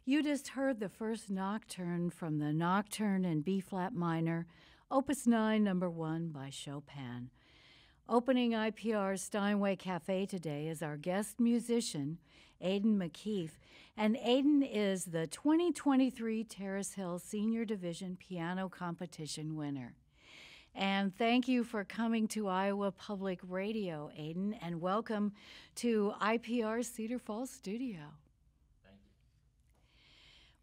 You just heard the first nocturne from the Nocturne in B-flat minor, Opus 9, number 1 by Chopin. Opening IPR's Steinway Café today is our guest musician, Aidan Makeeff, and Aidan is the 2023 Terrace Hill Senior Division Piano Competition winner. And thank you for coming to Iowa Public Radio, Aidan, and welcome to IPR's Cedar Falls studio. Thank you.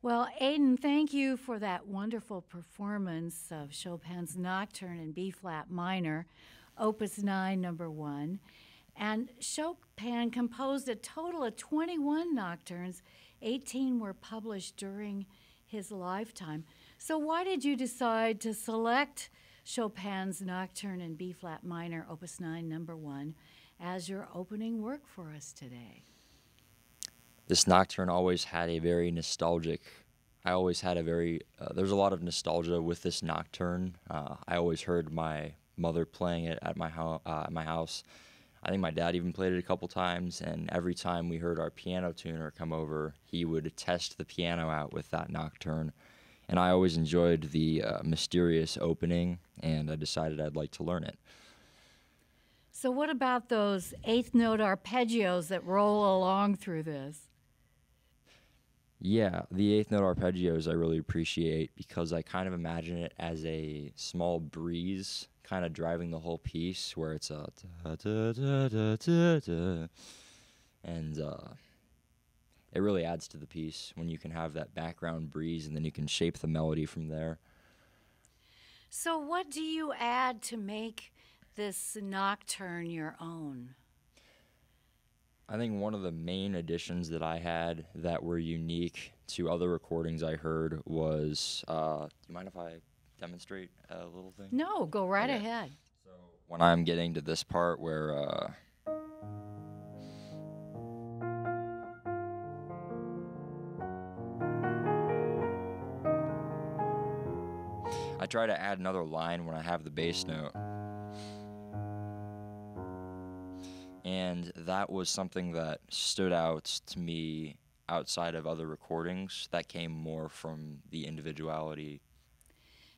Well, Aidan, thank you for that wonderful performance of Chopin's Nocturne in B-flat minor, Opus 9, number 1. And Chopin composed a total of 21 nocturnes. 18 were published during his lifetime. So why did you decide to select Chopin's Nocturne in B-flat minor, Opus 9, number 1, as your opening work for us today? This nocturne always had a very nostalgic, there's a lot of nostalgia with this nocturne. I always heard my mother playing it at my house. I think my dad even played it a couple times, and every time we heard our piano tuner come over, he would test the piano out with that nocturne. And I always enjoyed the mysterious opening, and I decided I'd like to learn it. So what about those eighth note arpeggios that roll along through this? Yeah, the eighth note arpeggios I really appreciate because I kind of imagine it as a small breeze kind of driving the whole piece where it's a da-da-da-da-da-da, and it really adds to the piece when you can have that background breeze and then you can shape the melody from there. So what do you add to make this nocturne your own? I think one of the main additions that I had that were unique to other recordings I heard was, do you mind if I demonstrate a little thing? No, go right ahead. So when I'm getting to this part where I try to add another line when I have the bass note. And that was something that stood out to me outside of other recordings that came more from the individuality.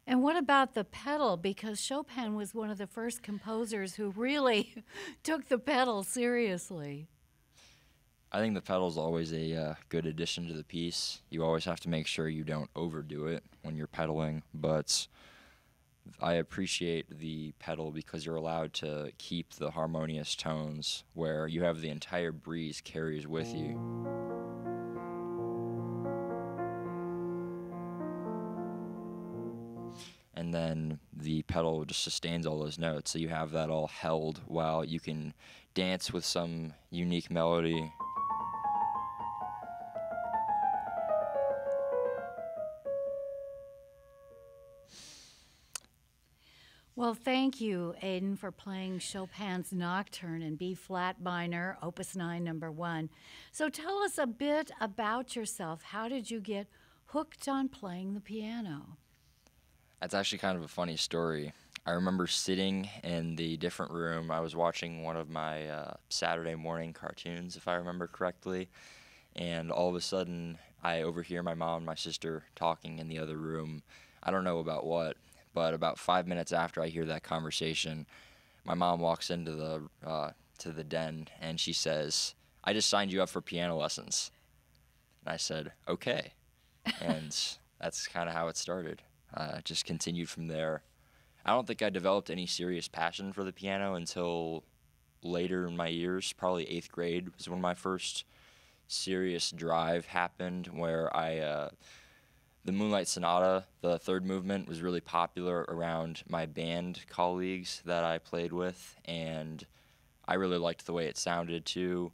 And what about the pedal? Because Chopin was one of the first composers who really took the pedal seriously. I think the pedal's always a good addition to the piece. You always have to make sure you don't overdo it when you're pedaling, but I appreciate the pedal because you're allowed to keep the harmonious tones where you have the entire breeze carries with you. And then the pedal just sustains all those notes, so you have that all held while you can dance with some unique melody. Well, thank you, Aidan, for playing Chopin's Nocturne in B-flat minor, Opus 9, number 1. So tell us a bit about yourself. How did you get hooked on playing the piano? That's actually kind of a funny story. I remember sitting in the different room. I was watching one of my Saturday morning cartoons, if I remember correctly, and all of a sudden I overhear my mom and my sister talking in the other room. I don't know about what. But about 5 minutes after I hear that conversation, my mom walks into the den and she says, "I just signed you up for piano lessons." And I said, "Okay." And that's kind of how it started. Just continued from there. I don't think I developed any serious passion for the piano until later in my years. Probably 8th grade was when my first serious drive happened, where the Moonlight Sonata, the third movement, was really popular around my band colleagues that I played with, and I really liked the way it sounded too.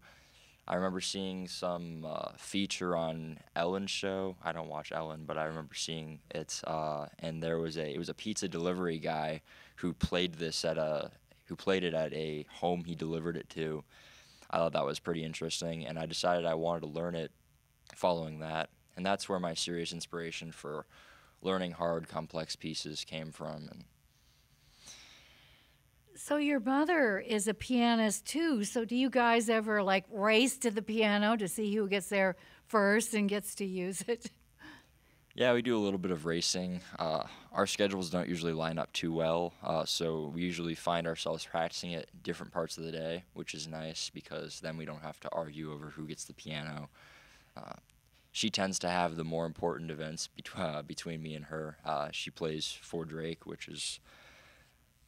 I remember seeing some feature on Ellen's show. I don't watch Ellen, but I remember seeing it, and it was a pizza delivery guy who played it at a home he delivered it to. I thought that was pretty interesting, and I decided I wanted to learn it following that. And that's where my serious inspiration for learning hard, complex pieces came from. So your mother is a pianist too. So do you guys ever like race to the piano to see who gets there first and gets to use it? Yeah, we do a little bit of racing. Our schedules don't usually line up too well, so we usually find ourselves practicing at different parts of the day, which is nice because then we don't have to argue over who gets the piano. She tends to have the more important events between me and her. She plays for Drake,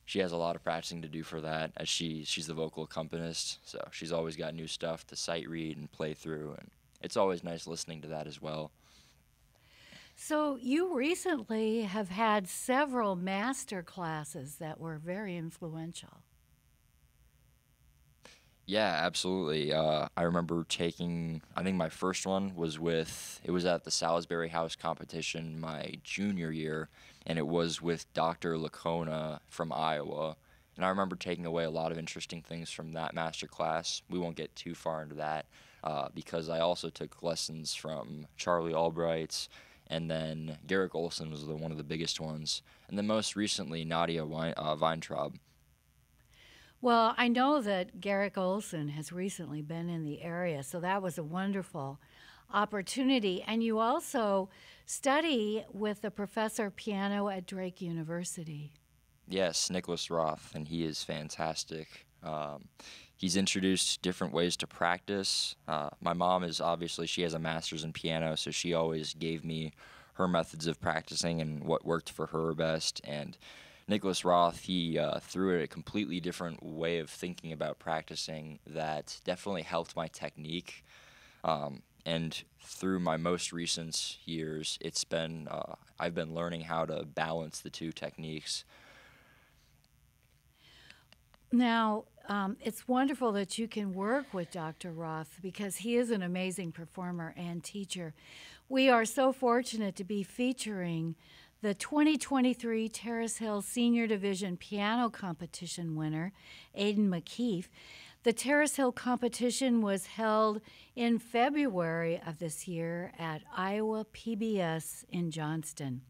she has a lot of practicing to do for that, as she's the vocal accompanist, so she's always got new stuff to sight read and play through, and it's always nice listening to that as well. So you recently have had several master classes that were very influential. Yeah, absolutely. I remember taking, I think my first one was it was at the Salisbury House competition my junior year, and it was with Dr. Lacona from Iowa. And I remember taking away a lot of interesting things from that master class. We won't get too far into that because I also took lessons from Charlie Albright, and then Garrick Olson was one of the biggest ones, and then most recently Nadia Weintraub. Well, I know that Garrick Olson has recently been in the area, so that was a wonderful opportunity. And you also study with the professor of piano at Drake University. Yes, Nicholas Roth, and he is fantastic. He's introduced different ways to practice. My mom she has a master's in piano, so she always gave me her methods of practicing and what worked for her best. And Nicholas Roth, he threw a completely different way of thinking about practicing that definitely helped my technique. And through my most recent years, I've been learning how to balance the two techniques. Now, it's wonderful that you can work with Dr. Roth because he is an amazing performer and teacher. We are so fortunate to be featuring the 2023 Terrace Hill Senior Division Piano Competition winner, Aidan Makeeff. The Terrace Hill competition was held in February of this year at Iowa PBS in Johnston.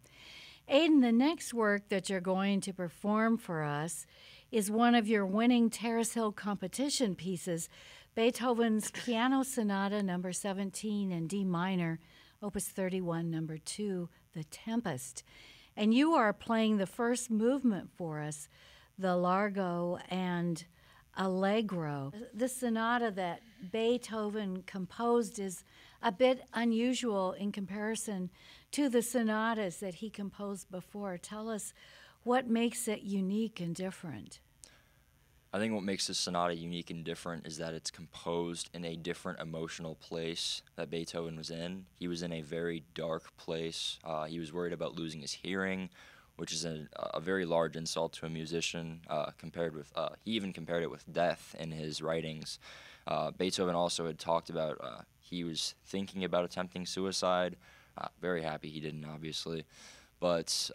Aidan, the next work that you're going to perform for us is one of your winning Terrace Hill competition pieces, Beethoven's Piano Sonata No. 17 in D minor, Opus 31, No. 2, the Tempest. And you are playing the first movement for us, the Largo and Allegro. The sonata that Beethoven composed is a bit unusual in comparison to the sonatas that he composed before. Tell us what makes it unique and different. I think what makes this sonata unique and different is that it's composed in a different emotional place that Beethoven was in. He was in a very dark place. He was worried about losing his hearing, which is a very large insult to a musician. He even compared it with death in his writings. Beethoven also had talked about he was thinking about attempting suicide. Very happy he didn't, obviously, but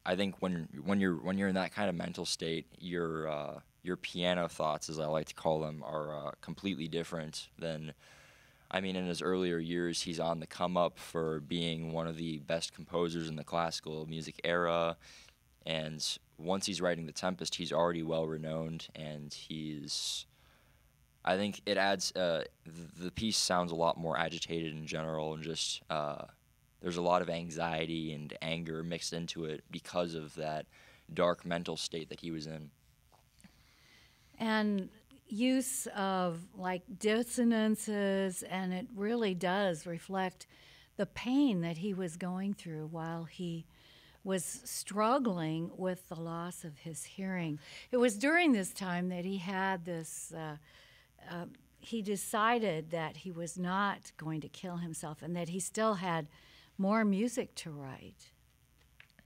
I think when you're in that kind of mental state, your piano thoughts, as I like to call them, are completely different than. I mean, in his earlier years, he's on the come up for being one of the best composers in the classical music era, and once he's writing the Tempest, he's already well renowned, and I think it adds. The piece sounds a lot more agitated in general, and just there's a lot of anxiety and anger mixed into it because of that dark mental state that he was in. And use of like dissonances, and it really does reflect the pain that he was going through while he was struggling with the loss of his hearing. It was during this time that he had this, he decided that he was not going to kill himself and that he still had more music to write.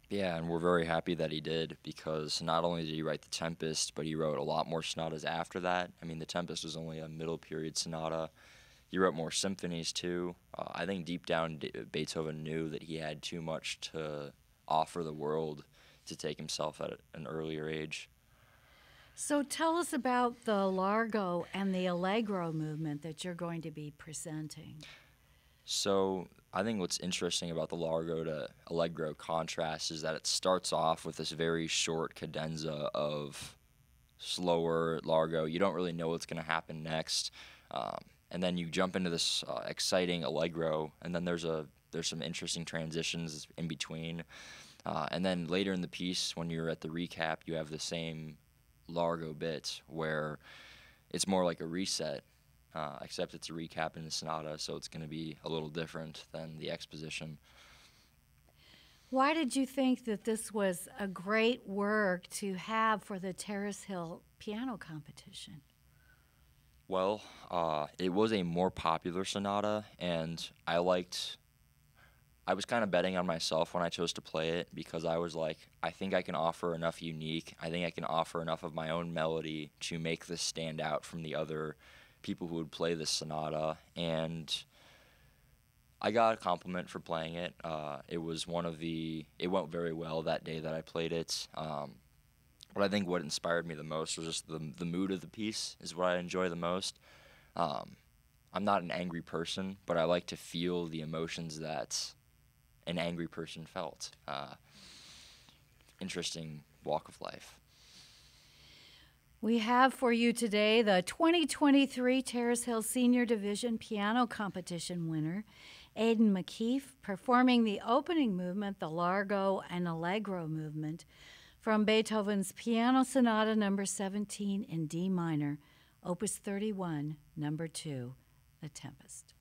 Yeah, and we're very happy that he did, because not only did he write the Tempest, but he wrote a lot more sonatas after that. I mean, the Tempest was only a middle period sonata. He wrote more symphonies too. I think deep down Beethoven knew that he had too much to offer the world to take himself at an earlier age. So tell us about the Largo and the Allegro movement that you're going to be presenting. So I think what's interesting about the Largo to Allegro contrast is that it starts off with this very short cadenza of slower Largo. You don't really know what's going to happen next. and then you jump into this exciting Allegro, and then there's some interesting transitions in between. And then later in the piece, when you're at the recap, you have the same Largo bit where it's more like a reset, except it's a recap in the sonata, so it's going to be a little different than the exposition. Why did you think that this was a great work to have for the Terrace Hill Piano Competition? Well, it was a more popular sonata, and I was kind of betting on myself when I chose to play it, because I was like, I think I can offer enough unique, I think I can offer enough of my own melody to make this stand out from the other people who would play this sonata. And I got a compliment for playing it. It went very well that day that I played it. But I think what inspired me the most was just the mood of the piece is what I enjoy the most. I'm not an angry person, but I like to feel the emotions that an angry person felt. Interesting walk of life. We have for you today the 2023 Terrace Hill Senior Division Piano Competition winner, Aidan Makeeff, performing the opening movement, the Largo and Allegro movement, from Beethoven's Piano Sonata No. 17 in D minor, Opus 31, No. 2, the Tempest.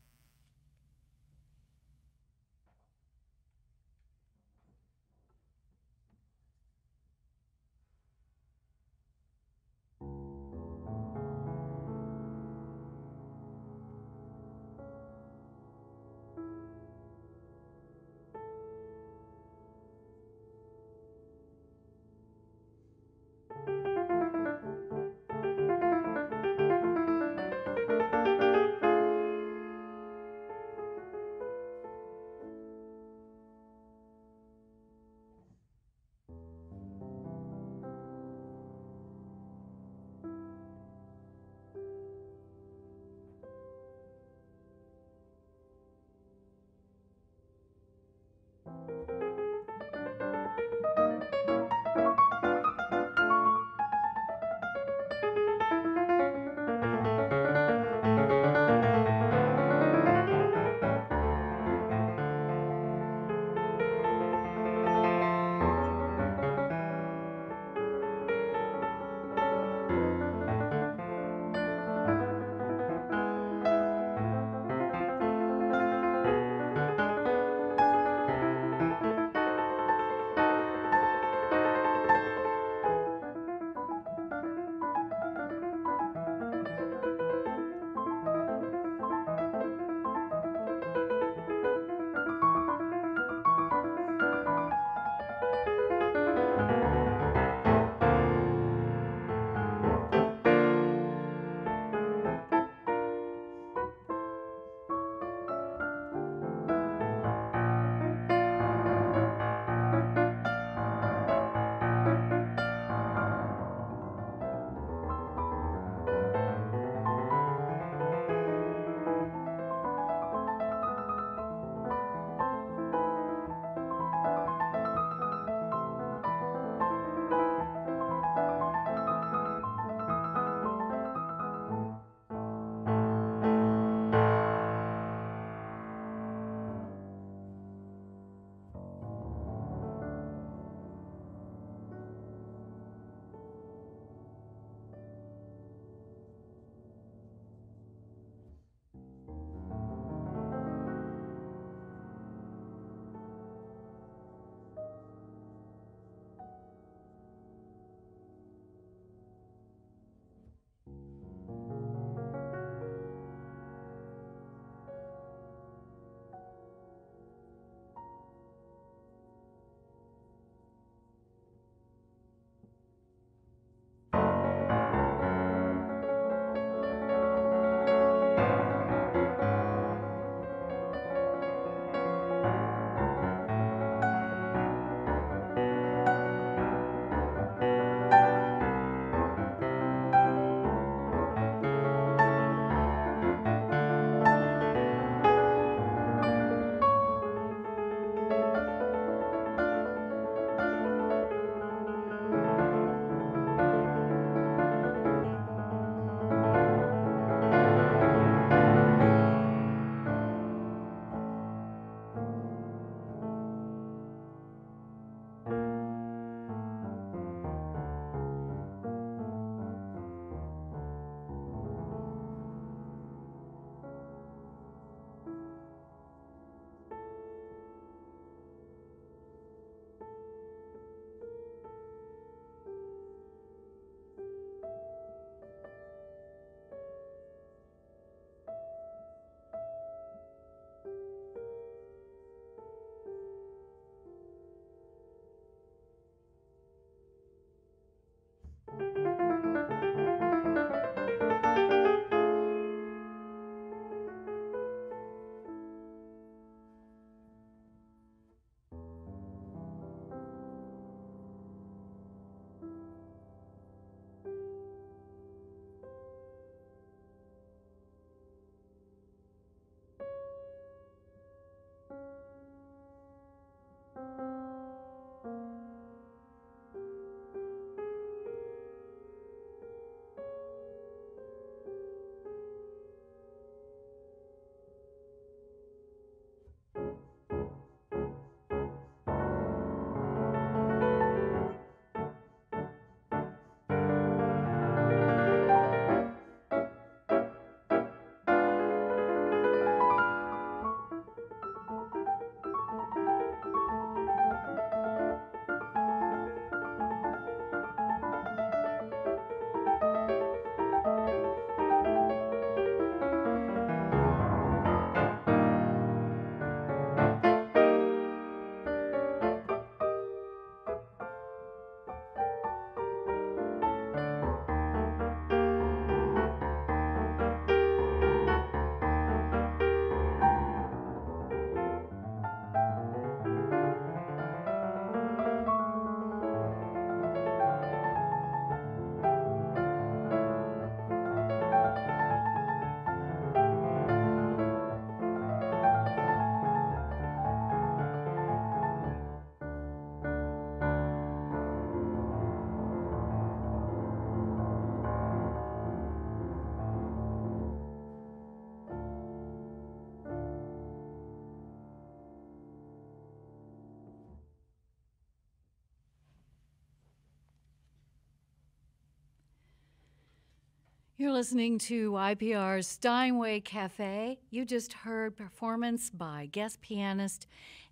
You're listening to IPR's Steinway Café. You just heard performance by guest pianist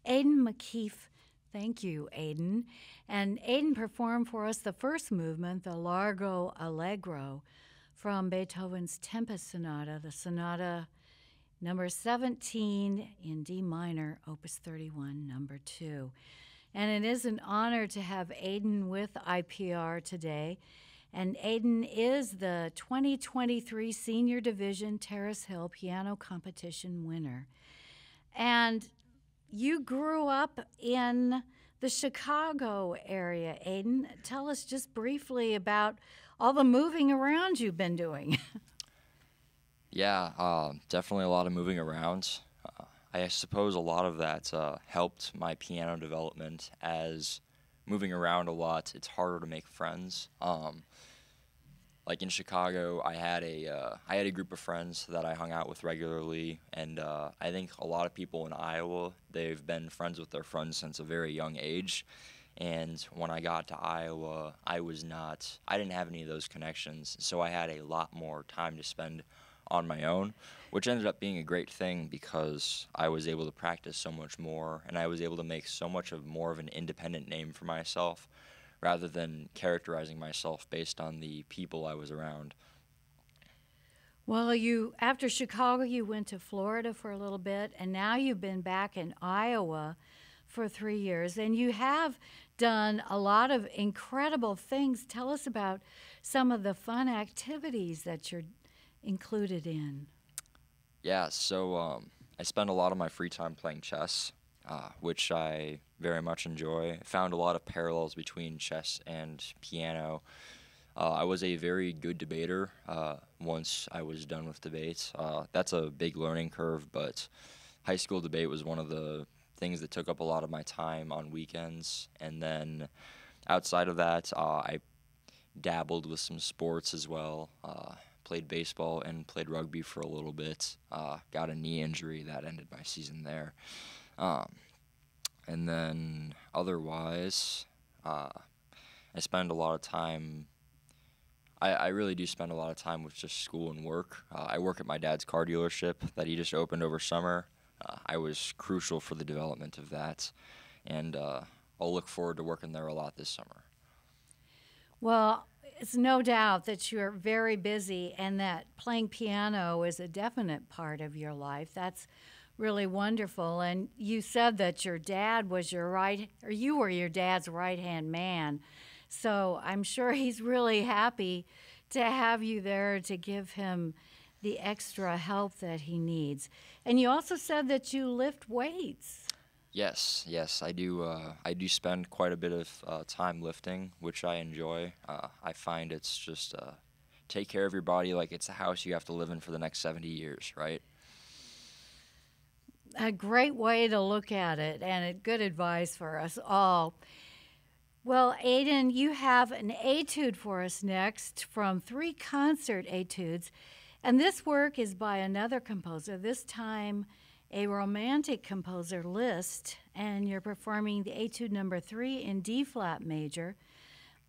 Aidan Makeeff. Thank you, Aidan. And Aidan performed for us the first movement, the Largo Allegro, from Beethoven's Tempest Sonata, the Sonata number 17 in D minor, Opus 31, number 2. And it is an honor to have Aidan with IPR today. And Aidan is the 2023 Senior Division Terrace Hill Piano Competition winner. And you grew up in the Chicago area, Aidan. Tell us just briefly about all the moving around you've been doing. Yeah, definitely a lot of moving around. I suppose a lot of that helped my piano development, as moving around a lot, it's harder to make friends. Like in Chicago, I had a group of friends that I hung out with regularly, and I think a lot of people in Iowa, they've been friends with their friends since a very young age. And when I got to Iowa, I didn't have any of those connections, so I had a lot more time to spend on my own, which ended up being a great thing because I was able to practice so much more, and I was able to make so much more of an independent name for myself, rather than characterizing myself based on the people I was around. Well, after Chicago, you went to Florida for a little bit, and now you've been back in Iowa for 3 years, and you have done a lot of incredible things. Tell us about some of the fun activities that you're included in. Yeah, so I spend a lot of my free time playing chess, which I very much enjoy. I found a lot of parallels between chess and piano. I was a very good debater once I was done with debates. That's a big learning curve, but high school debate was one of the things that took up a lot of my time on weekends. And then outside of that, I dabbled with some sports as well. Played baseball and played rugby for a little bit. Got a knee injury that ended my season there. And then otherwise, I spend a lot of time, I really do spend a lot of time with just school and work. I work at my dad's car dealership that he just opened over summer. I was crucial for the development of that, and I'll look forward to working there a lot this summer. Well, it's no doubt that you're very busy and that playing piano is a definite part of your life. That's really wonderful. And you said that your dad was you were your dad's right-hand man. So I'm sure he's really happy to have you there to give him the extra help that he needs. And you also said that you lift weights. Yes, I do. I do spend quite a bit of time lifting, which I enjoy. I find it's just take care of your body like it's a house you have to live in for the next 70 years, right? A great way to look at it, and a good advice for us all. Well, Aidan, you have an etude for us next from 3 concert etudes, and this work is by another composer, this time a romantic composer, Liszt, and you're performing the Étude number 3 in D-flat major,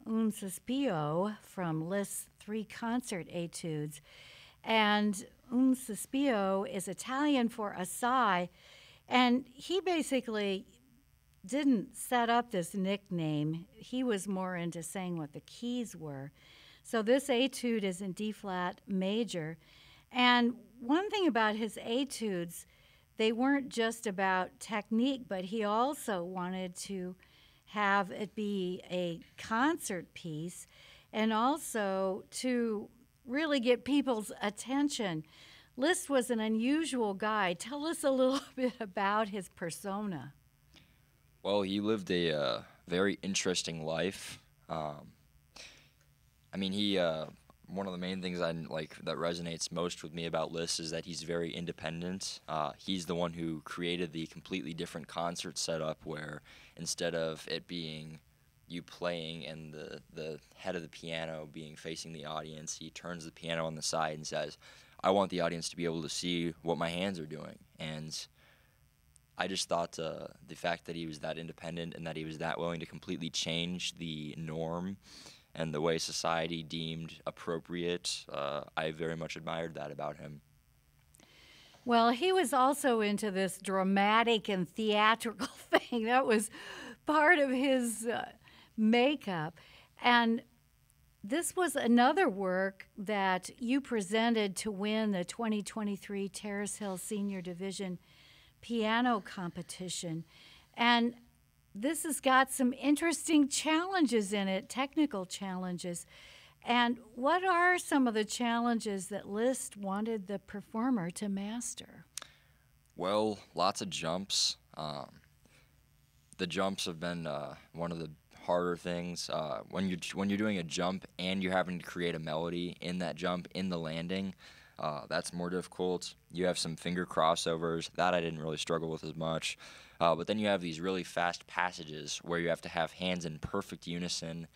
Un Sospiro, from Liszt's 3 concert etudes. And Un Sospiro is Italian for a sigh, and he basically didn't set up this nickname. He was more into saying what the keys were. So this etude is in D-flat major. And one thing about his etudes, they weren't just about technique, but he also wanted to have it be a concert piece and also to really get people's attention. Liszt was an unusual guy. Tell us a little bit about his persona. Well, he lived a very interesting life. One of the main things that resonates most with me about Liszt is that he's very independent. He's the one who created the completely different concert setup where instead of it being you playing and the head of the piano being facing the audience, he turns the piano on the side and says, I want the audience to be able to see what my hands are doing. And I just thought the fact that he was that independent and that he was that willing to completely change the norm and the way society deemed appropriate. I very much admired that about him. Well, he was also into this dramatic and theatrical thing. That was part of his makeup. And this was another work that you presented to win the 2023 Terrace Hill Senior Division Piano Competition. And this has got some interesting challenges in it, technical challenges. And what are some of the challenges that Liszt wanted the performer to master? Well, lots of jumps. The jumps have been one of the harder things. When you're doing a jump and you're having to create a melody in that jump, in the landing, that's more difficult. You have some finger crossovers. That I didn't really struggle with as much. But then you have these really fast passages where you have to have hands in perfect unison.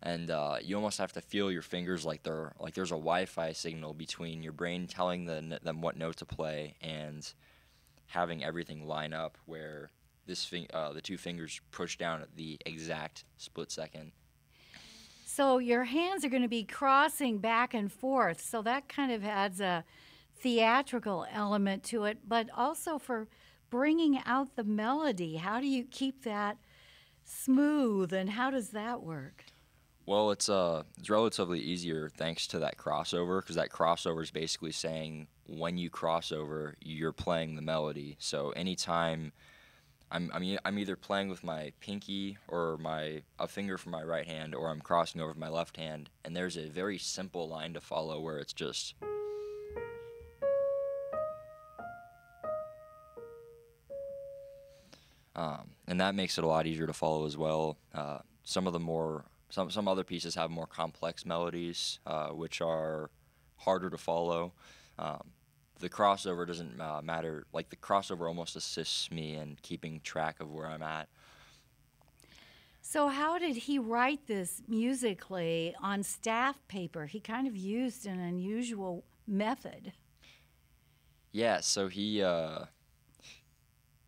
And you almost have to feel your fingers like there's a Wi-Fi signal between your brain telling them what note to play and having everything line up where the two fingers push down at the exact split second. So your hands are going to be crossing back and forth, so that kind of adds a theatrical element to it, but also for bringing out the melody. How do you keep that smooth, and how does that work? Well, it's relatively easier thanks to that crossover, because that crossover is basically saying when you cross over, you're playing the melody. So anytime I'm either playing with my pinky or a finger from my right hand, or I'm crossing over with my left hand, and there's a very simple line to follow where it's just. And that makes it a lot easier to follow as well. Some other pieces have more complex melodies, which are harder to follow. The crossover doesn't matter. Like, the crossover almost assists me in keeping track of where I'm at. So how did he write this musically on staff paper? He kind of used an unusual method. Yeah, so he,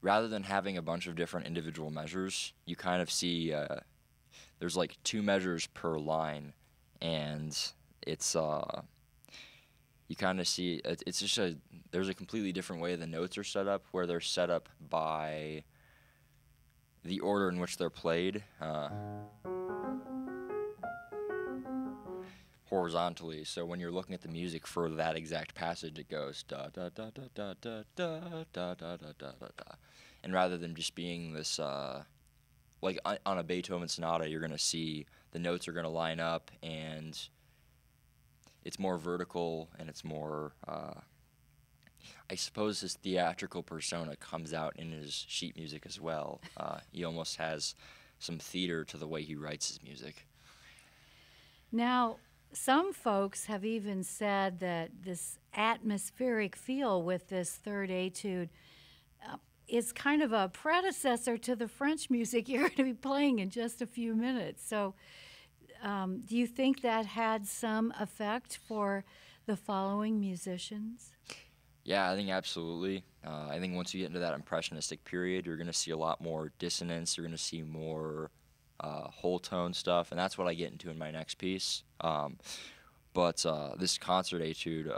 rather than having a bunch of different individual measures, you kind of see there's like 2 measures per line, and it's you kind of see it's just there's a completely different way the notes are set up, where they're set up by the order in which they're played horizontally. So when you're looking at the music for that exact passage, it goes da da da da da da da da da da da da da, and rather than just being this like on a Beethoven sonata, you're gonna see the notes are gonna line up, and it's more vertical, and it's more I suppose his theatrical persona comes out in his sheet music as well. He almost has some theater to the way he writes his music. Now, some folks have even said that this atmospheric feel with this third etude is kind of a predecessor to the French music you're going to be playing in just a few minutes. So do you think that had some effect for the following musicians? Yeah, I think absolutely. I think once you get into that impressionistic period, you're going to see a lot more dissonance. You're going to see more whole tone stuff, and that's what I get into in my next piece. But this concert etude,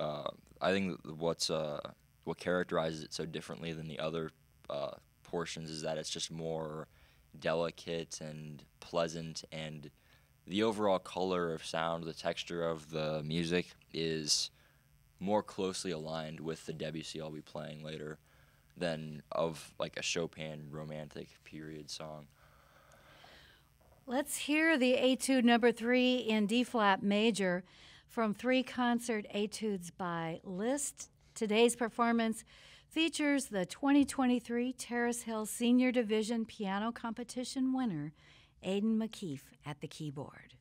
I think what characterizes it so differently than the other portions is that it's just more delicate and pleasant, and the overall color of sound, the texture of the music is more closely aligned with the Debussy I'll be playing later than of like a Chopin romantic period song. Let's hear the Etude number 3 in D-flat major from 3 concert etudes by Liszt. Today's performance features the 2023 Terrace Hill Senior Division Piano Competition winner, Aidan Makeeff, at the keyboard.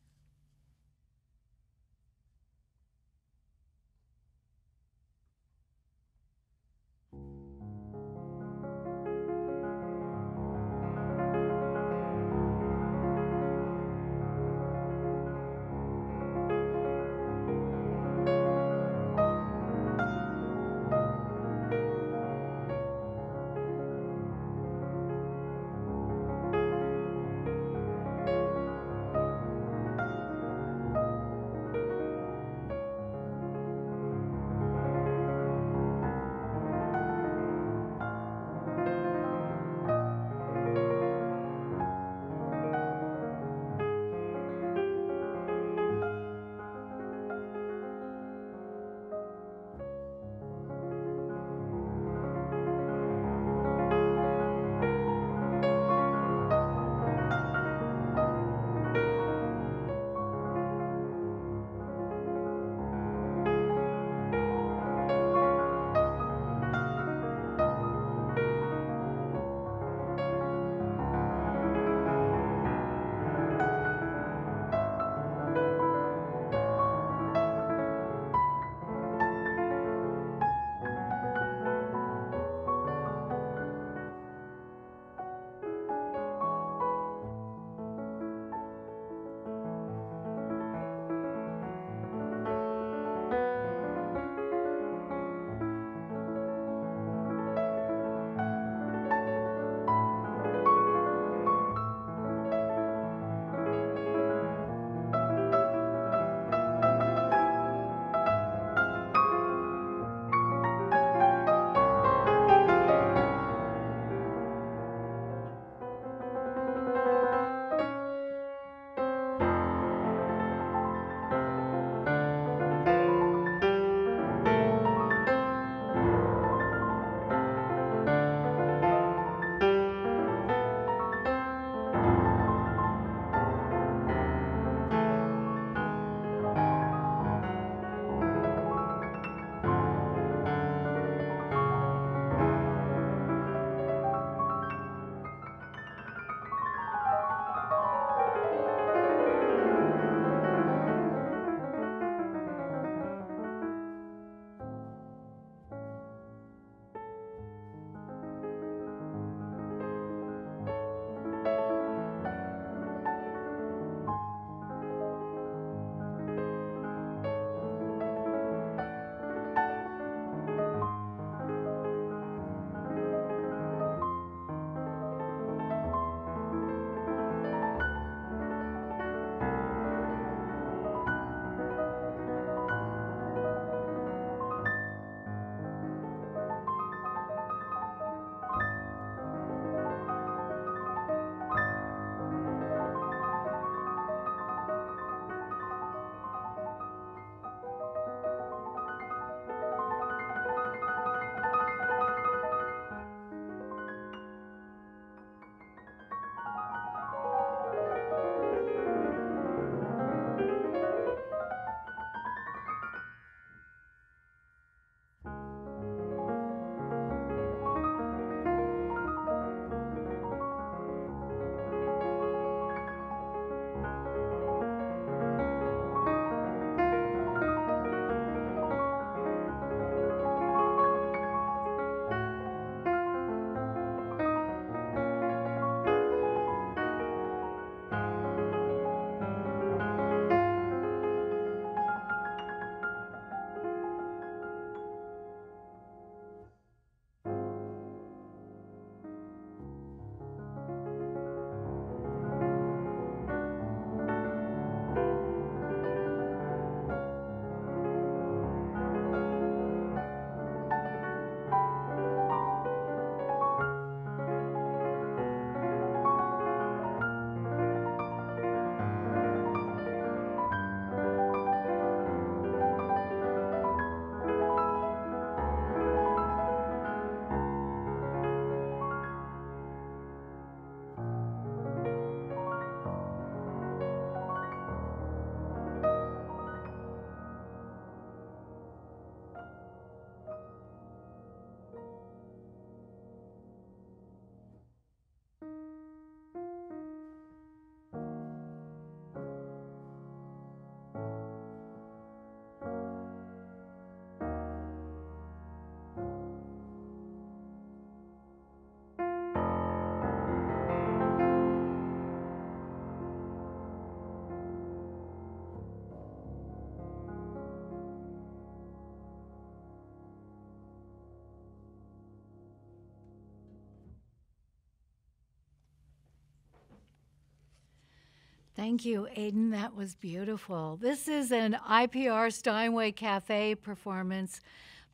Thank you, Aidan. That was beautiful. This is an IPR Steinway Café performance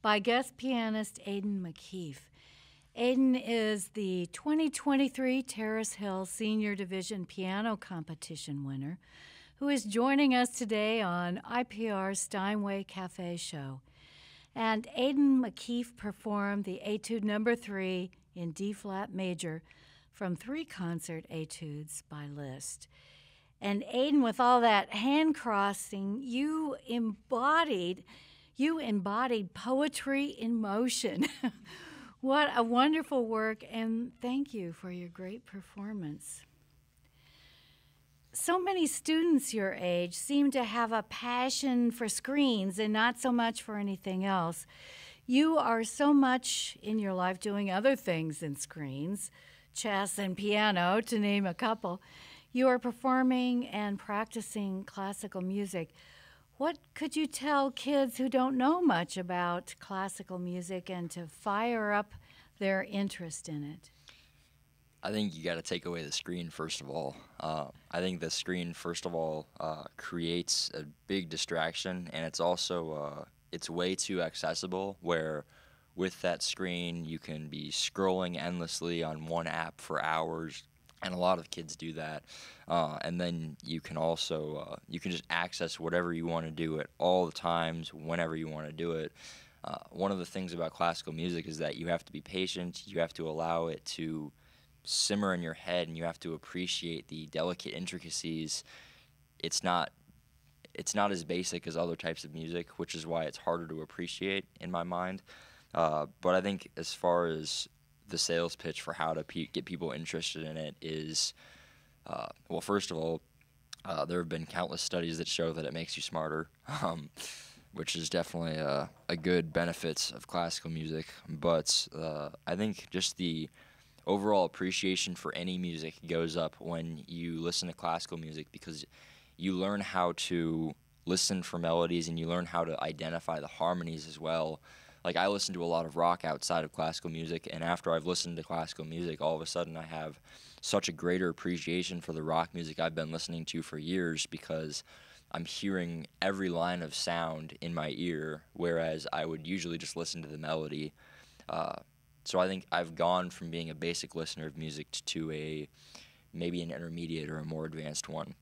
by guest pianist Aidan Makeeff. Aidan is the 2023 Terrace Hill Senior Division Piano Competition winner who is joining us today on IPR's Steinway Café show. And Aidan Makeeff performed the Étude No. 3 in D-flat major from 3 concert Études by Liszt. And Aidan, with all that hand crossing, you embodied poetry in motion. What a wonderful work, and thank you for your great performance. So many students your age seem to have a passion for screens and not so much for anything else. You are so much in your life doing other things than screens, chess and piano, to name a couple. You are performing and practicing classical music. What could you tell kids who don't know much about classical music and to fire up their interest in it? I think you got to take away the screen, first of all. I think the screen, first of all, creates a big distraction, and it's also it's way too accessible, where with that screen you can be scrolling endlessly on one app for hours, and a lot of kids do that. And then you can also you can just access whatever you want to do at all the times, whenever you want to do it. One of the things about classical music is that you have to be patient. You have to allow it to simmer in your head, and you have to appreciate the delicate intricacies. It's not as basic as other types of music, which is why it's harder to appreciate in my mind. But I think as far as the sales pitch for how to get people interested in it is, well, first of all, there have been countless studies that show that it makes you smarter, which is definitely a good benefit of classical music. But I think just the overall appreciation for any music goes up when you listen to classical music, because you learn how to listen for melodies and you learn how to identify the harmonies as well. Like, I listen to a lot of rock outside of classical music, and after I've listened to classical music, all of a sudden I have such a greater appreciation for the rock music I've been listening to for years, because I'm hearing every line of sound in my ear, whereas I would usually just listen to the melody. So I think I've gone from being a basic listener of music to maybe an intermediate or a more advanced one.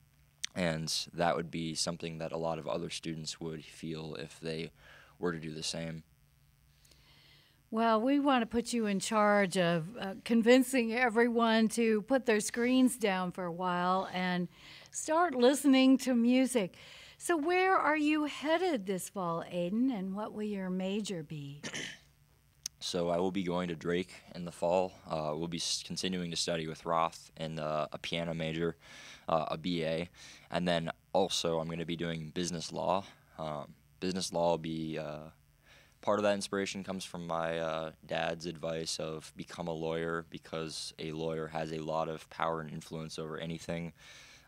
And that would be something that a lot of other students would feel if they were to do the same. Well, we want to put you in charge of convincing everyone to put their screens down for a while and start listening to music. So where are you headed this fall, Aidan, and what will your major be? So I will be going to Drake in the fall. We'll be continuing to study with Roth in a piano major, a BA. And then also I'm going to be doing business law. Business law will be, part of that inspiration comes from my dad's advice of become a lawyer, because a lawyer has a lot of power and influence over anything.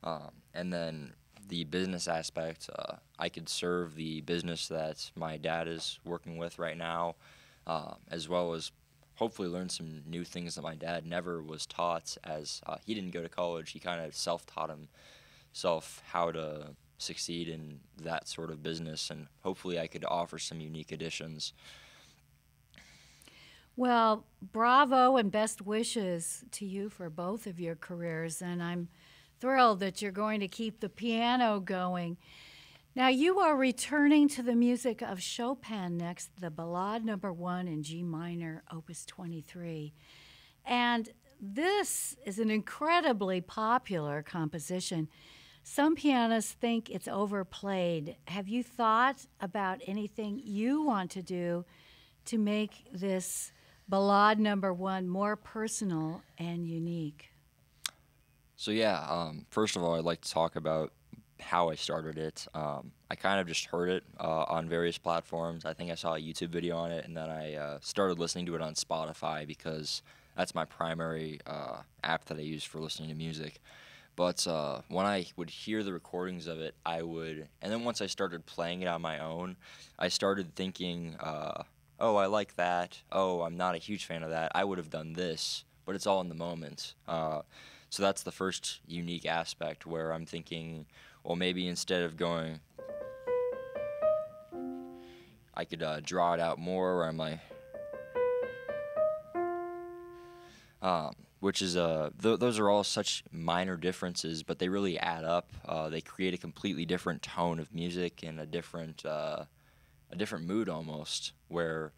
And then the business aspect, I could serve the business that my dad is working with right now, as well as hopefully learn some new things that my dad never was taught, as he didn't go to college. He kind of self-taught himself how to succeed in that sort of business, and hopefully I could offer some unique additions. Well, bravo and best wishes to you for both of your careers, and I'm thrilled that you're going to keep the piano going. Now, you are returning to the music of Chopin next, the Ballade No. 1 in G minor, Opus 23. And this is an incredibly popular composition. Some pianists think it's overplayed. Have you thought about anything you want to do to make this Ballade No. 1 more personal and unique? So yeah, first of all, I'd like to talk about how I started it. I kind of just heard it on various platforms. I think I saw a YouTube video on it, and then I started listening to it on Spotify, because that's my primary app that I use for listening to music. But when I would hear the recordings of it, and then once I started playing it on my own, I started thinking, oh, I like that. Oh, I'm not a huge fan of that. I would have done this, but it's all in the moment. So that's the first unique aspect where I'm thinking, well, maybe instead of going, I could draw it out more, where I'm like, which is those are all such minor differences, but they really add up. They create a completely different tone of music and a different mood almost. Where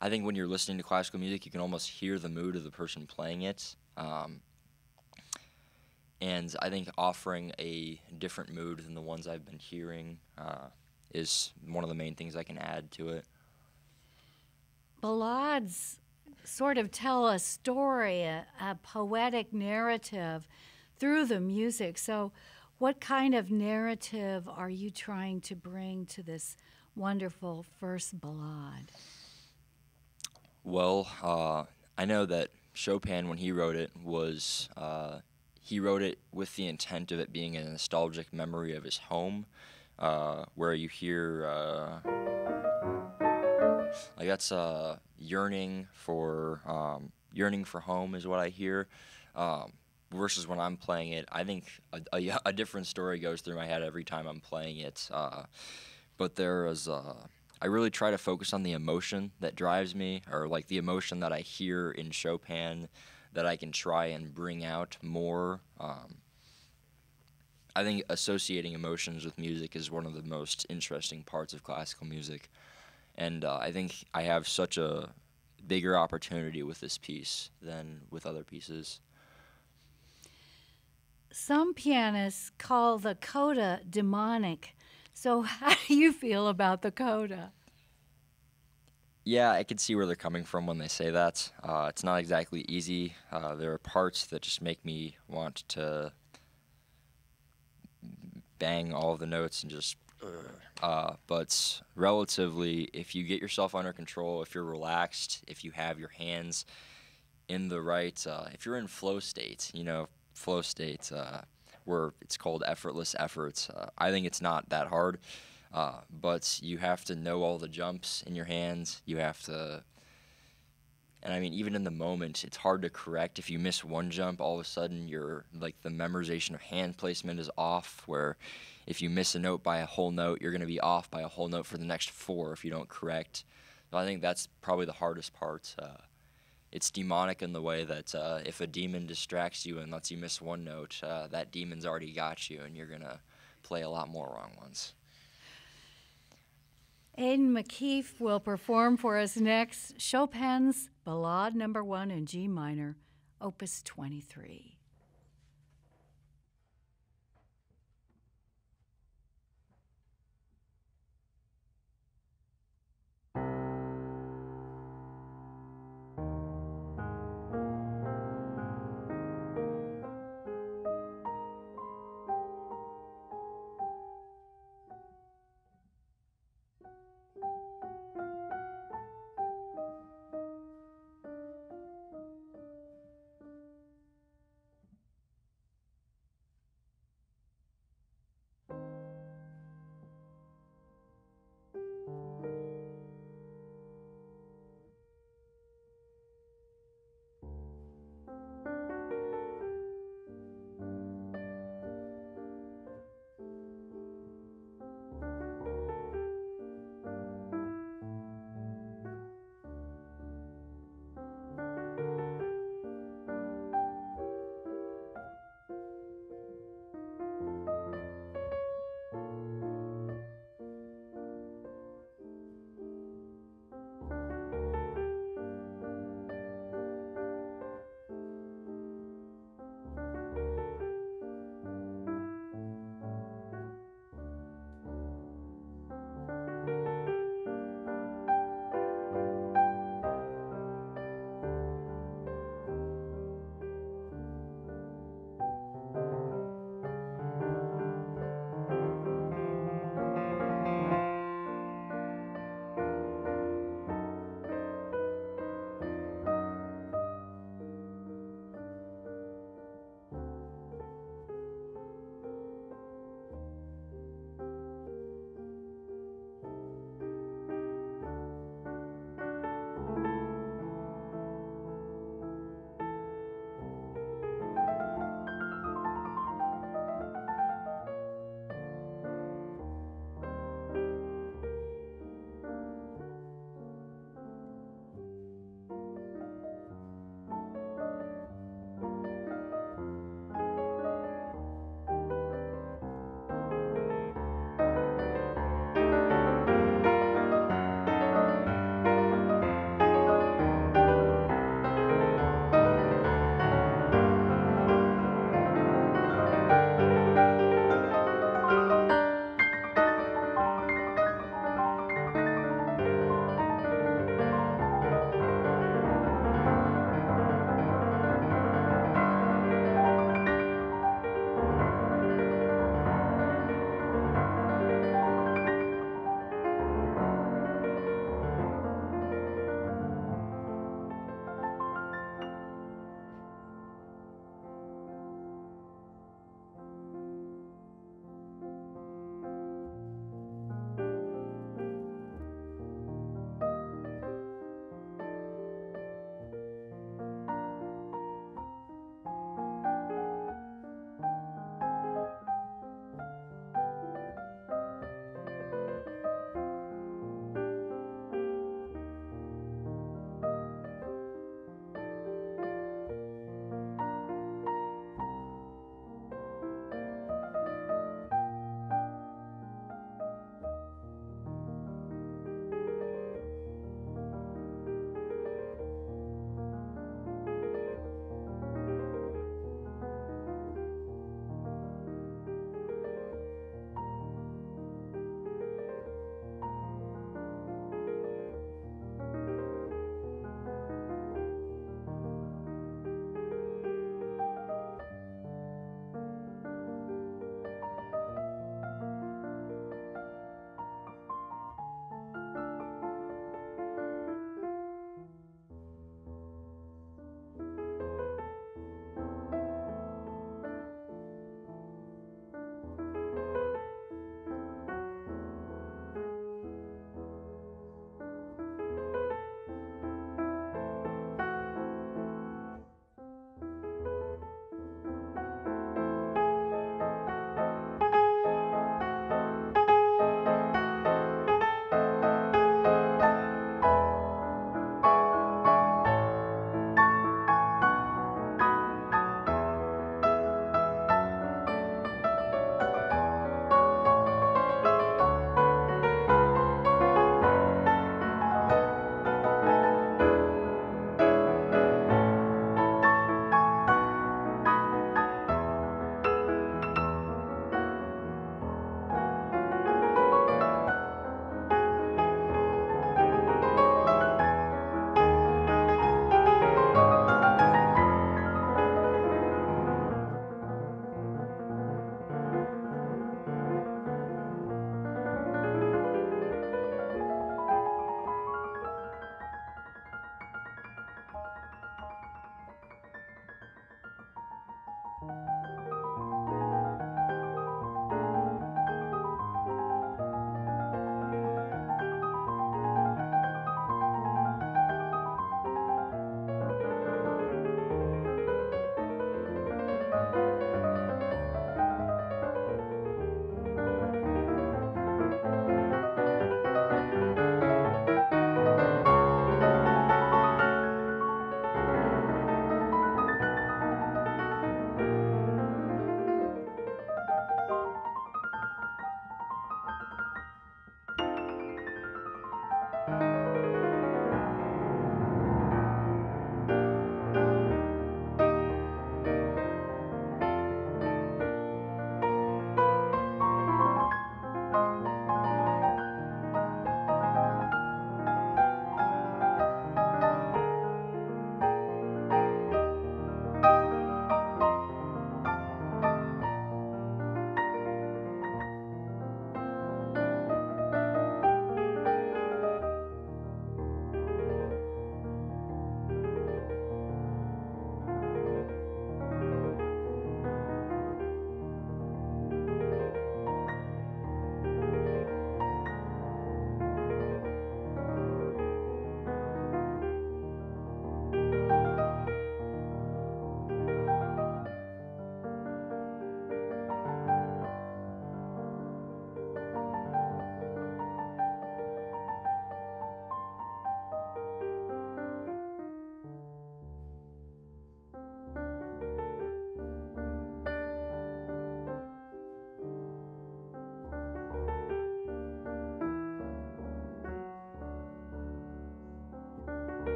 I think when you're listening to classical music, you can almost hear the mood of the person playing it. And I think offering a different mood than the ones I've been hearing is one of the main things I can add to it. Ballades sort of tell a story, a poetic narrative through the music. So what kind of narrative are you trying to bring to this wonderful first ballade? Well, I know that Chopin, when he wrote it, he wrote it with the intent of it being a nostalgic memory of his home, where you hear, like that's yearning for home is what I hear, versus when I'm playing it. I think a different story goes through my head every time I'm playing it. But I really try to focus on the emotion that drives me, or like the emotion that I hear in Chopin that I can try and bring out more. I think associating emotions with music is one of the most interesting parts of classical music. And I think I have such a bigger opportunity with this piece than with other pieces. Some pianists call the coda demonic. So how do you feel about the coda? Yeah, I can see where they're coming from when they say that. It's not exactly easy. There are parts that just make me want to bang all the notes and just... but relatively, if you get yourself under control, if you're relaxed, if you have your hands in the right... if you're in flow state, where it's called effortless efforts, I think it's not that hard. But you have to know all the jumps in your hands. You have to, and I mean, even in the moment, it's hard to correct. If you miss one jump, all of a sudden the memorization of hand placement is off, where if you miss a note by a whole note, you're going to be off by a whole note for the next 4 if you don't correct. So I think that's probably the hardest part. It's demonic in the way that if a demon distracts you and lets you miss one note, that demon's already got you, and you're going to play a lot more wrong ones. Aidan Makeeff will perform for us next Chopin's Ballade No. 1 in G minor, Opus 23.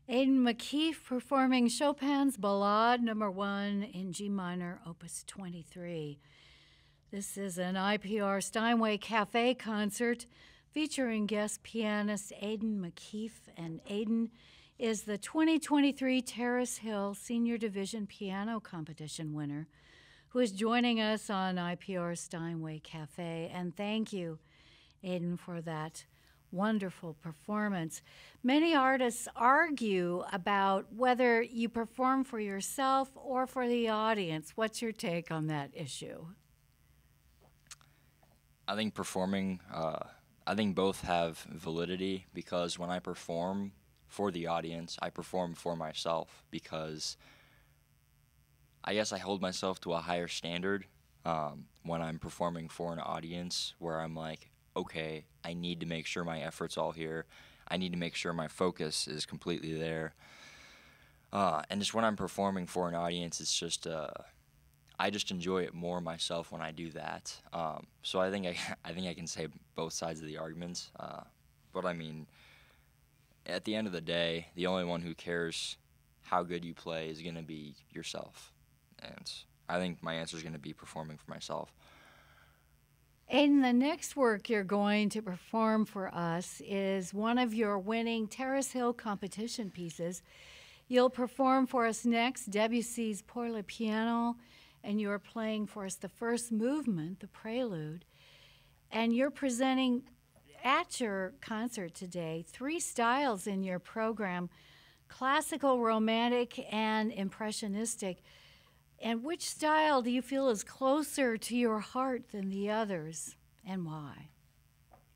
Aidan Makeeff performing Chopin's Ballade No. 1 in G minor, Opus 23. This is an IPR Steinway Café concert featuring guest pianist Aidan Makeeff, and Aidan is the 2023 Terrace Hill Senior Division Piano Competition winner who is joining us on IPR Steinway Café. And thank you, Aidan, for that wonderful performance. Many artists argue about whether you perform for yourself or for the audience. What's your take on that issue? I think I think both have validity, because when I perform for the audience, I perform for myself, because I guess I hold myself to a higher standard when I'm performing for an audience, where I'm like, okay, I need to make sure my effort's all here. I need to make sure my focus is completely there. And just when I'm performing for an audience, it's just, I just enjoy it more myself when I do that. So I think I can say both sides of the arguments. But I mean, at the end of the day, the only one who cares how good you play is going to be yourself. And I think my answer is going to be performing for myself. Aidan, the next work you're going to perform for us is one of your winning Terrace Hill competition pieces. You'll perform for us next Debussy's Pour le Piano, and you're playing for us the first movement, the Prélude. And you're presenting at your concert today 3 styles in your program: classical, romantic, and impressionistic. And which style do you feel is closer to your heart than the others, and why?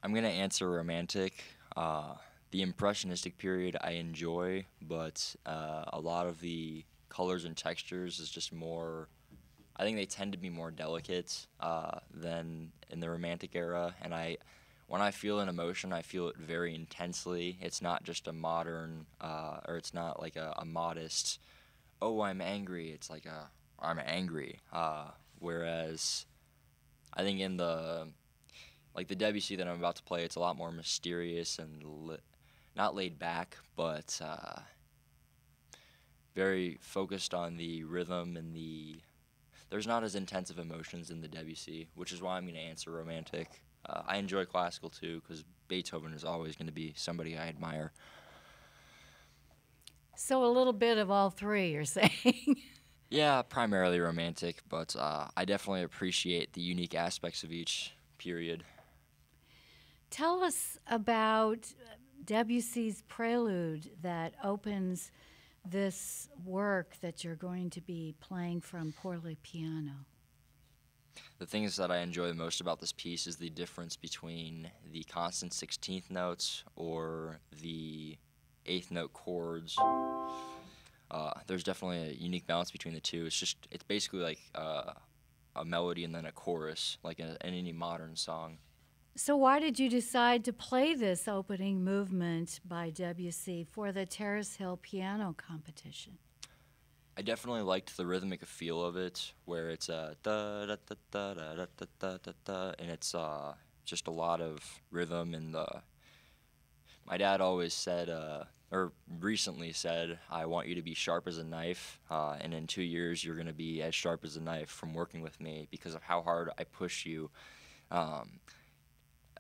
I'm going to answer romantic. The impressionistic period I enjoy, but a lot of the colors and textures is just more, I think they tend to be more delicate than in the romantic era. And when I feel an emotion, I feel it very intensely. It's not just a modern, or it's not like a modest, oh, I'm angry. It's like I'm angry. Whereas I think in the Debussy that I'm about to play, it's a lot more mysterious and not laid back, but very focused on the rhythm and there's not as intensive emotions in the Debussy, which is why I'm going to answer romantic. I enjoy classical too, because Beethoven is always going to be somebody I admire. So a little bit of all three, you're saying? Yeah, primarily romantic, but I definitely appreciate the unique aspects of each period. Tell us about Debussy's Prélude that opens this work that you're going to be playing from pour le piano. The things that I enjoy the most about this piece is the difference between the constant 16th notes or the 8th note chords. There's definitely a unique balance between the two. It's basically like a melody and then a chorus, like in any modern song. So why did you decide to play this opening movement by Debussy for the Terrace Hill Piano Competition? I definitely liked the rhythmic feel of it, where it's da da da da da da da da da da, and it's just a lot of rhythm. And my dad always said, or recently said, I want you to be sharp as a knife, and in 2 years you're going to be as sharp as a knife from working with me because of how hard I push you.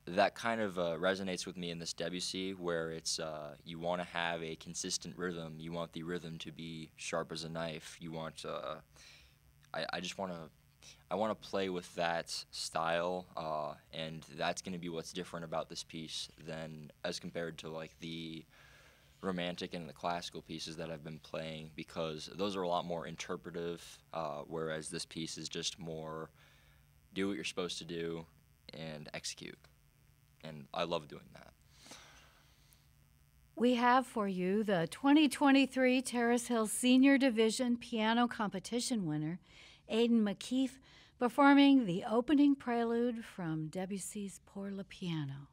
That kind of resonates with me in this Debussy, where it's you want to have a consistent rhythm. You want the rhythm to be sharp as a knife. You want I want to play with that style, and that's going to be what's different about this piece than as compared to like the romantic and the classical pieces that I've been playing, because those are a lot more interpretive, whereas this piece is just more do what you're supposed to do and execute. And I love doing that. We have for you the 2023 Terrace Hill Senior Division Piano Competition winner, Aidan Makeeff, performing the opening prelude from Debussy's Pour le Piano.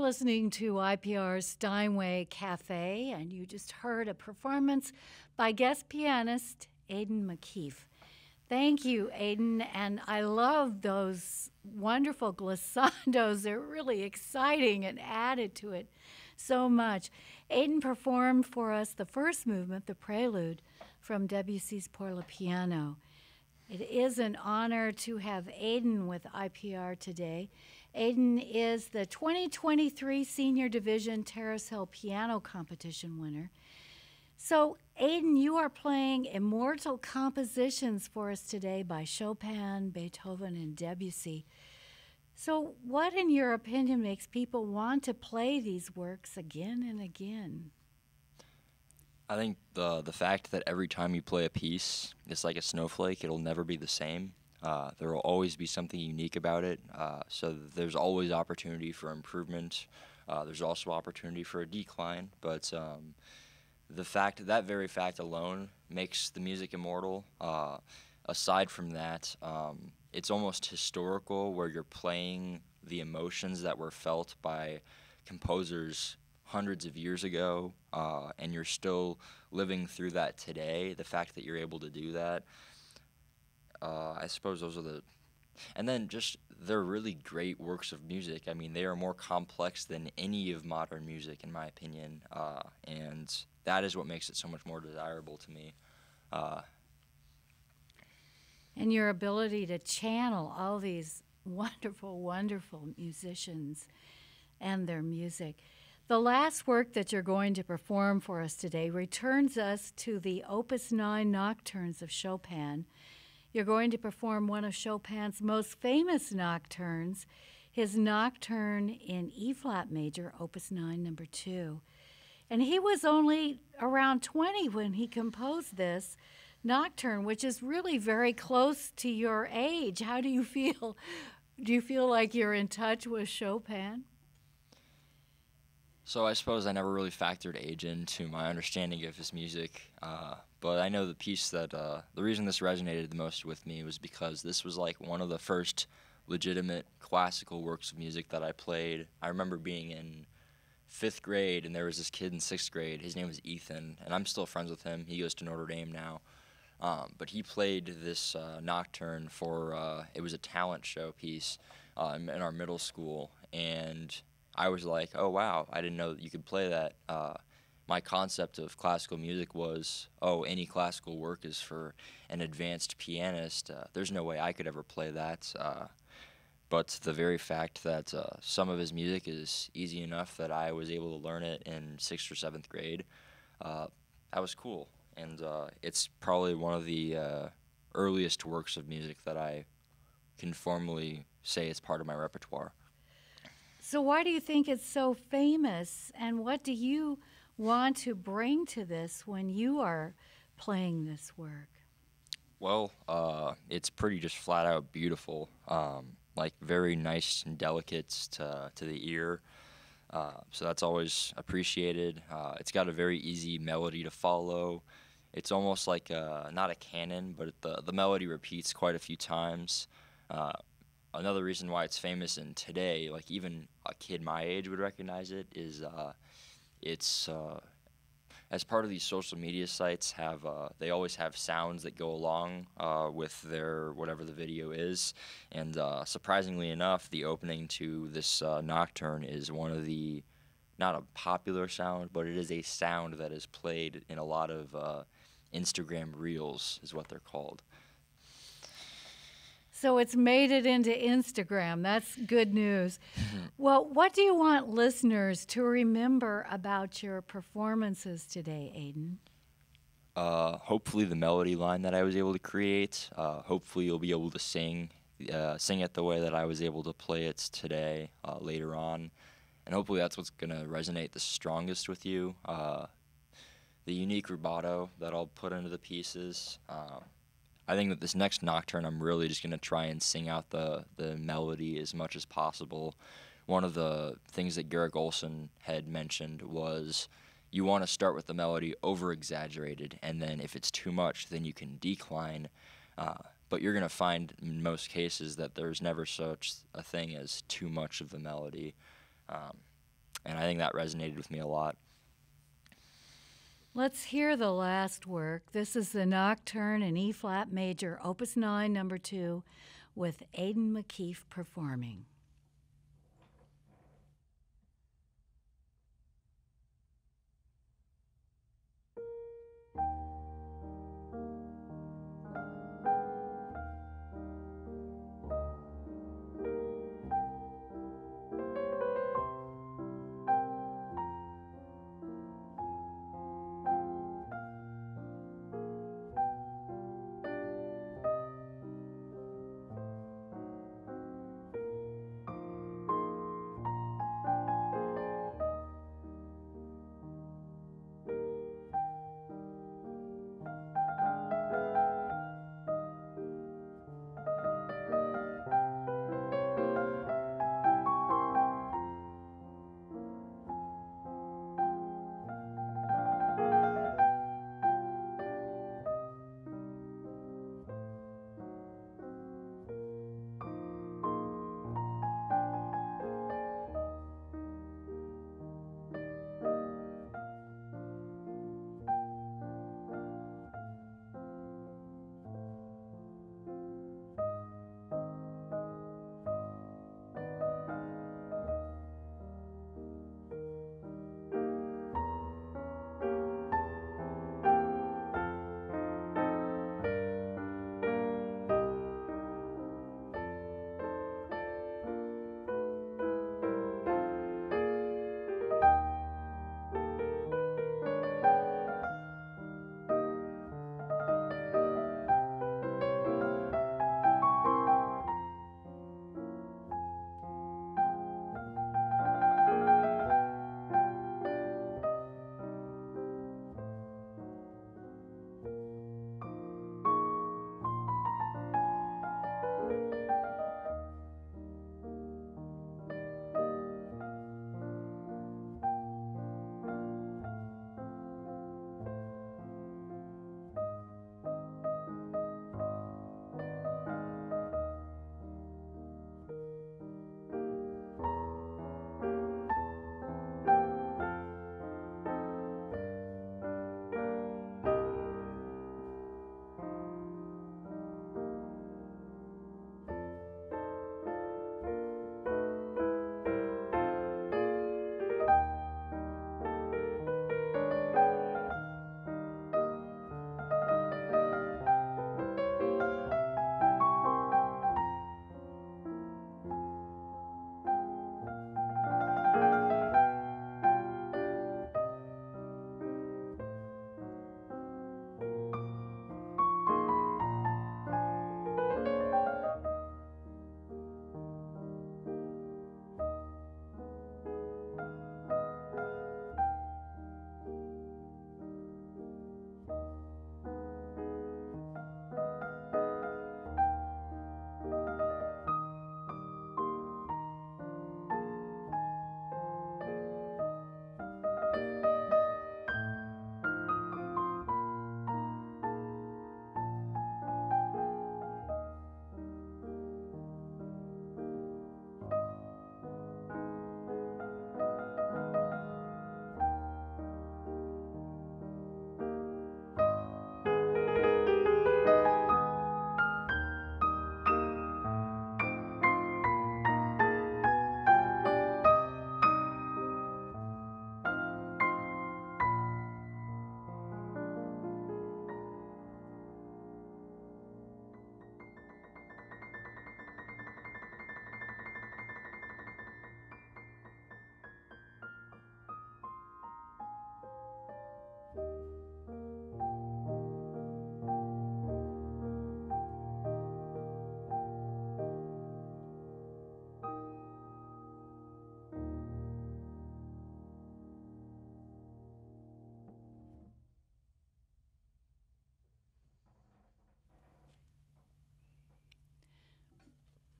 listening to IPR's Steinway Café, and you just heard a performance by guest pianist Aidan Makeeff. Thank you, Aidan, and I love those wonderful glissandos. They're really exciting and added to it so much. Aidan performed for us the first movement, the Prélude, from Debussy's Pour le Piano. It is an honor to have Aidan with IPR today. Aidan is the 2023 Senior Division Terrace Hill Piano Competition winner. So, Aidan, you are playing immortal compositions for us today by Chopin, Beethoven, and Debussy. So, what, in your opinion, makes people want to play these works again and again? I think the fact that every time you play a piece, it's like a snowflake. It'll never be the same. There will always be something unique about it. So there's always opportunity for improvement. There's also opportunity for a decline. But that very fact alone makes the music immortal. Aside from that, it's almost historical, where you're playing the emotions that were felt by composers hundreds of years ago, and you're still living through that today. The fact that you're able to do that, I suppose those are and then just they're really great works of music. I mean, they are more complex than any of modern music, in my opinion, and that is what makes it so much more desirable to me. And your ability to channel all these wonderful, wonderful musicians and their music. The last work that you're going to perform for us today returns us to the Opus 9 Nocturnes of Chopin. You're going to perform one of Chopin's most famous nocturnes, his Nocturne in E-flat major, Opus 9, number 2. And he was only around 20 when he composed this nocturne, which is really very close to your age. How do you feel? Do you feel like you're in touch with Chopin? So I suppose I never really factored age into my understanding of his music, but I know the piece that, the reason this resonated the most with me was because this was like one of the first legitimate classical works of music that I played. I remember being in 5th grade, and there was this kid in 6th grade. His name was Ethan, and I'm still friends with him. He goes to Notre Dame now. But he played this nocturne for, it was a talent show piece in our middle school, and I was like, oh, wow, I didn't know that you could play that. My concept of classical music was, oh, any classical work is for an advanced pianist. There's no way I could ever play that. But the very fact that some of his music is easy enough that I was able to learn it in 6th or 7th grade, that was cool. And it's probably one of the earliest works of music that I can formally say is part of my repertoire. So why do you think it's so famous, and what do you want to bring to this when you are playing this work? Well, it's pretty just flat out beautiful, like very nice and delicate to the ear, so that's always appreciated. It's got a very easy melody to follow. It's almost like not a canon, but the melody repeats quite a few times. Another reason why it's famous in today, like even a kid my age would recognize it, is it's as part of these social media sites they always have sounds that go along with their whatever the video is, and surprisingly enough, the opening to this nocturne is one of the, not a popular sound, but it is a sound that is played in a lot of Instagram reels, is what they're called. So it's made it into Instagram. That's good news. Well, what do you want listeners to remember about your performances today, Aidan? Hopefully the melody line that I was able to create. Hopefully you'll be able to sing it the way that I was able to play it today, later on. And hopefully that's what's going to resonate the strongest with you. The unique rubato that I'll put into the pieces. I think that this next nocturne, I'm really just going to try and sing out the melody as much as possible. One of the things that Garrick Olson had mentioned was you want to start with the melody over-exaggerated, and then if it's too much, then you can decline. But you're going to find in most cases that there's never such a thing as too much of the melody. and I think that resonated with me a lot. Let's hear the last work. This is the Nocturne in E-flat major, Opus 9, number 2, with Aidan Makeeff performing.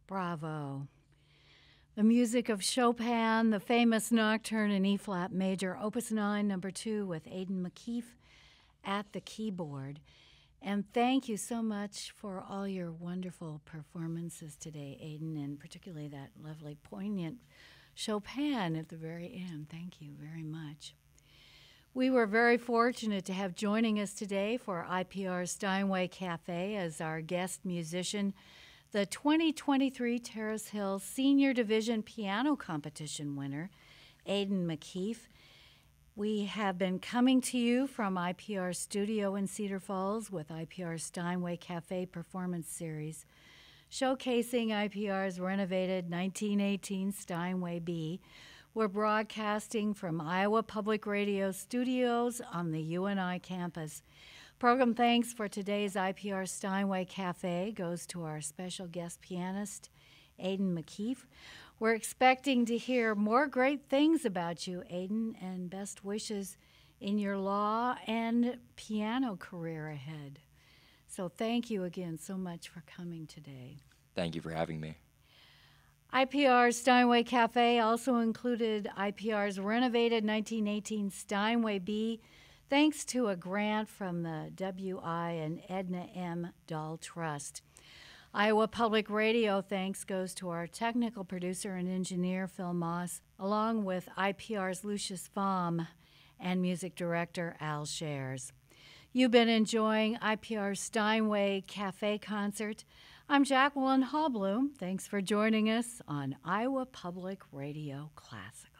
Bravo. The music of Chopin, the famous Nocturne in E-flat major, Opus 9, number 2, with Aidan Makeeff at the keyboard. And thank you so much for all your wonderful performances today, Aidan, and particularly that lovely, poignant Chopin at the very end. Thank you very much. We were very fortunate to have joining us today for IPR's Steinway Café as our guest musician, the 2023 Terrace Hill Senior Division Piano Competition winner, Aidan Makeeff. We have been coming to you from IPR studio in Cedar Falls with IPR's Steinway Café Performance Series, showcasing IPR's renovated 1918 Steinway B. We're broadcasting from Iowa Public Radio studios on the UNI campus. Program thanks for today's IPR Steinway Café goes to our special guest pianist, Aidan Makeeff. We're expecting to hear more great things about you, Aidan, and best wishes in your law and piano career ahead. So thank you again so much for coming today. Thank you for having me. IPR's Steinway Café also included IPR's renovated 1918 Steinway B, thanks to a grant from the W.I. and Edna M. Dahl Trust. Iowa Public Radio thanks goes to our technical producer and engineer, Phil Moss, along with IPR's Lucius Baum and music director, Al Shares. You've been enjoying IPR's Steinway Café concert. I'm Jacqueline Hallblum. Thanks for joining us on Iowa Public Radio Classical.